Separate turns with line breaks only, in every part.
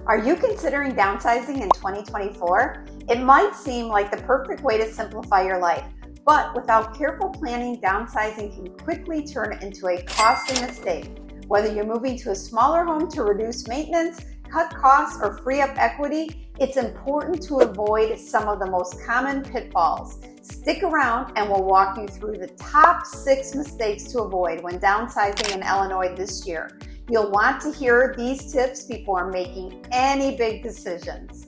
Are you considering downsizing in 2024? It might seem like the perfect way to simplify your life, but without careful planning, downsizing can quickly turn into a costly mistake. Whether you're moving to a smaller home to reduce maintenance, cut costs, or free up equity, it's important to avoid some of the most common pitfalls. Stick around and we'll walk you through the top 6 mistakes to avoid when downsizing in Illinois this year. You'll want to hear these tips before making any big decisions.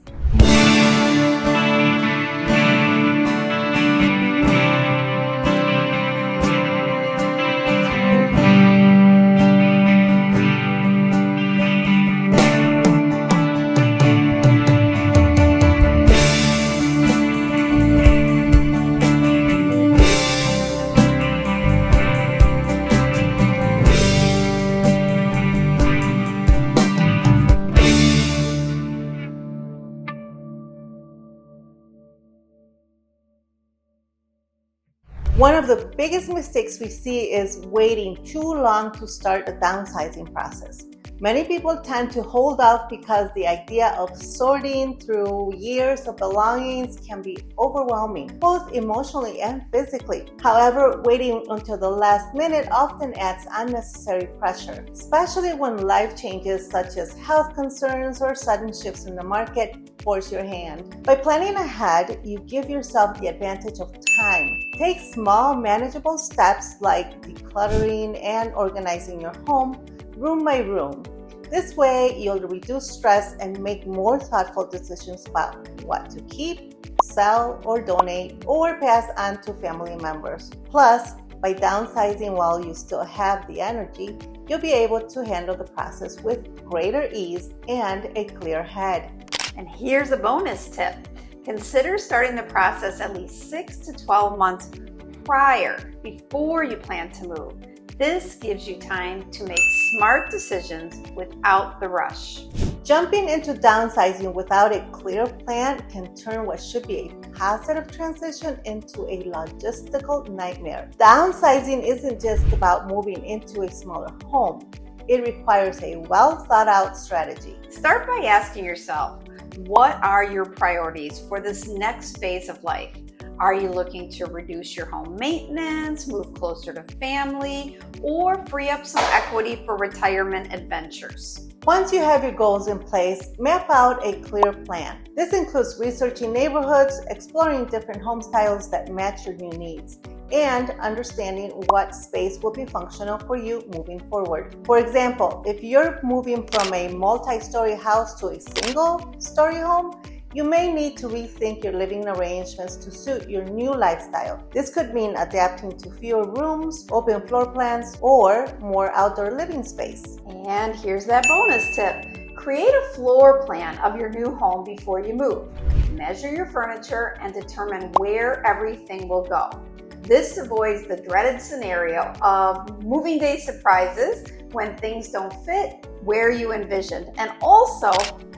One of the biggest mistakes we see is waiting too long to start the downsizing process. Many people tend to hold off because the idea of sorting through years of belongings can be overwhelming, both emotionally and physically. However, waiting until the last minute often adds unnecessary pressure, especially when life changes such as health concerns or sudden shifts in the market force your hand. By planning ahead, you give yourself the advantage of time. Take small, manageable steps like decluttering and organizing your home room by room. This way, you'll reduce stress and make more thoughtful decisions about what to keep, sell, or donate, or pass on to family members. Plus, by downsizing while you still have the energy, you'll be able to handle the process with greater ease and a clear head.
And here's a bonus tip. Consider starting the process at least 6 to 12 months before you plan to move. This gives you time to make smart decisions without the rush.
Jumping into downsizing without a clear plan can turn what should be a positive transition into a logistical nightmare. Downsizing isn't just about moving into a smaller home. It requires a well-thought-out strategy.
Start by asking yourself, what are your priorities for this next phase of life? Are you looking to reduce your home maintenance, move closer to family, or free up some equity for retirement adventures?
Once you have your goals in place, map out a clear plan. This includes researching neighborhoods, exploring different home styles that match your new needs, and understanding what space will be functional for you moving forward. For example, if you're moving from a multi-story house to a single-story home, you may need to rethink your living arrangements to suit your new lifestyle. This could mean adapting to fewer rooms, open floor plans, or more outdoor living space.
And here's that bonus tip. Create a floor plan of your new home before you move. Measure your furniture and determine where everything will go. This avoids the dreaded scenario of moving day surprises when things don't fit where you envisioned, and also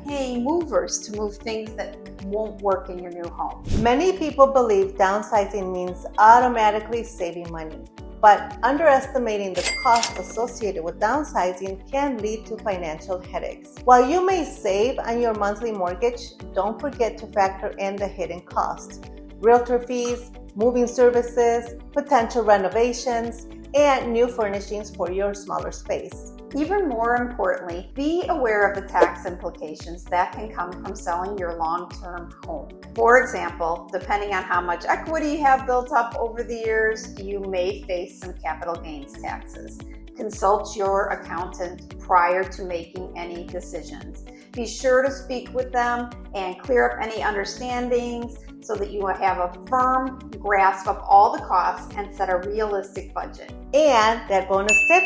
paying movers to move things that won't work in your new home.
Many people believe downsizing means automatically saving money, but underestimating the cost associated with downsizing can lead to financial headaches. While you may save on your monthly mortgage, don't forget to factor in the hidden costs: realtor fees, moving services, potential renovations, and new furnishings for your smaller space.
Even more importantly, be aware of the tax implications that can come from selling your long-term home. For example, depending on how much equity you have built up over the years, you may face some capital gains taxes. Consult your accountant prior to making any decisions. Be sure to speak with them and clear up any understandings so that you have a firm grasp of all the costs and set a realistic budget.
And that bonus tip,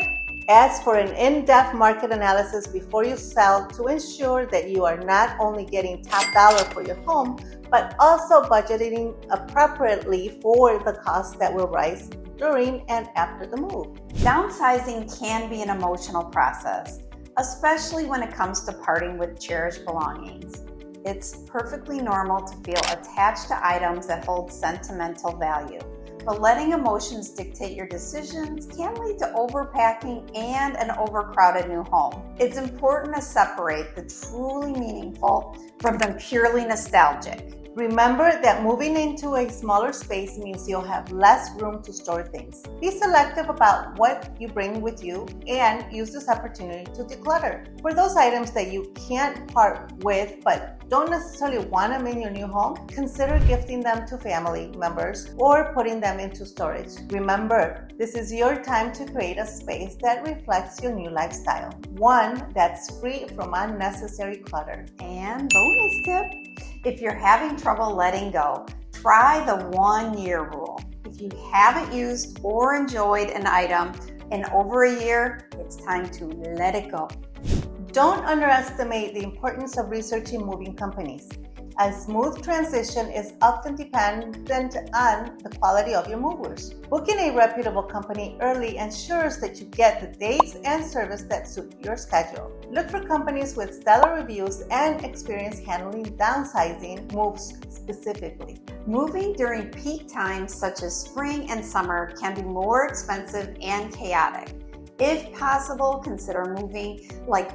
ask for an in-depth market analysis before you sell to ensure that you are not only getting top dollar for your home, but also budgeting appropriately for the costs that will rise during and after the move.
Downsizing can be an emotional process, especially when it comes to parting with cherished belongings. It's perfectly normal to feel attached to items that hold sentimental value. but letting emotions dictate your decisions can lead to overpacking and an overcrowded new home. It's important to separate the truly meaningful from the purely nostalgic.
Remember that moving into a smaller space means you'll have less room to store things. Be selective about what you bring with you and use this opportunity to declutter. For those items that you can't part with but don't necessarily want them in your new home, consider gifting them to family members or putting them into storage. Remember, this is your time to create a space that reflects your new lifestyle, one that's free from unnecessary clutter.
And bonus tip, if you're having trouble letting go, try the 1-year rule. If you haven't used or enjoyed an item in over a year, it's time to let it go.
Don't underestimate the importance of researching moving companies. A smooth transition is often dependent on the quality of your movers. Booking a reputable company early ensures that you get the dates and service that suit your schedule. Look for companies with stellar reviews and experience handling downsizing moves specifically.
Moving during peak times such as spring and summer can be more expensive and chaotic. If possible, consider moving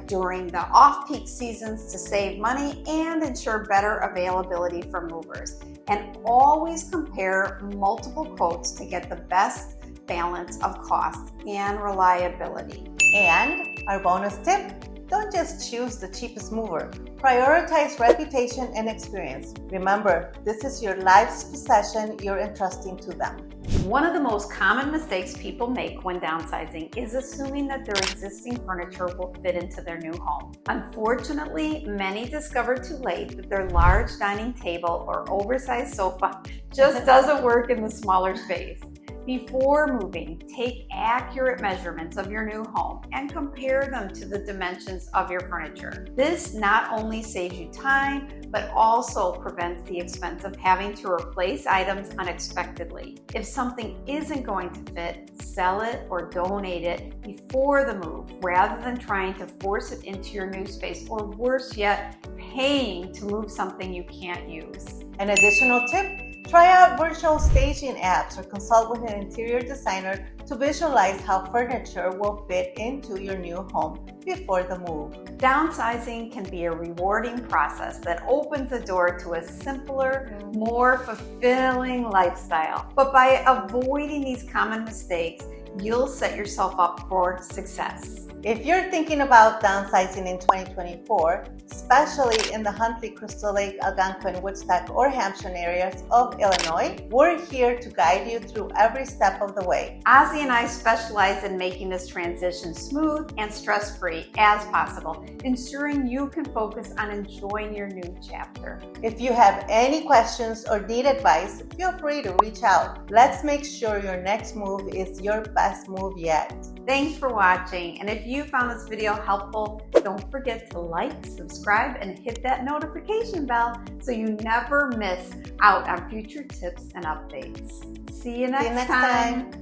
during the off-peak seasons to save money and ensure better availability for movers. And always compare multiple quotes to get the best balance of cost and reliability.
And our bonus tip, don't just choose the cheapest mover. Prioritize reputation and experience. Remember, this is your life's possession you're entrusting to them.
One of the most common mistakes people make when downsizing is assuming that their existing furniture will fit into their new home. Unfortunately, many discover too late that their large dining table or oversized sofa just doesn't work in the smaller space. Before moving, take accurate measurements of your new home and compare them to the dimensions of your furniture. This not only saves you time, but also prevents the expense of having to replace items unexpectedly. If something isn't going to fit, sell it or donate it before the move, rather than trying to force it into your new space, or worse yet, paying to move something you can't use.
An additional tip, try out virtual staging apps or consult with an interior designer to visualize how furniture will fit into your new home before the move.
Downsizing can be a rewarding process that opens the door to a simpler, more fulfilling lifestyle. But by avoiding these common mistakes, you'll set yourself up for success.
If you're thinking about downsizing in 2024, especially in the Huntley, Crystal Lake, Algonquin, Woodstock, or Hampshire areas of Illinois, we're here to guide you through every step of the way.
Ozzie and I specialize in making this transition smooth and stress-free as possible, ensuring you can focus on enjoying your new chapter.
If you have any questions or need advice, feel free to reach out. Let's make sure your next move is your best move yet.
Thanks for watching, and if you found this video helpful, don't forget to like, subscribe, and hit that notification bell so you never miss out on future tips and updates. See you next time.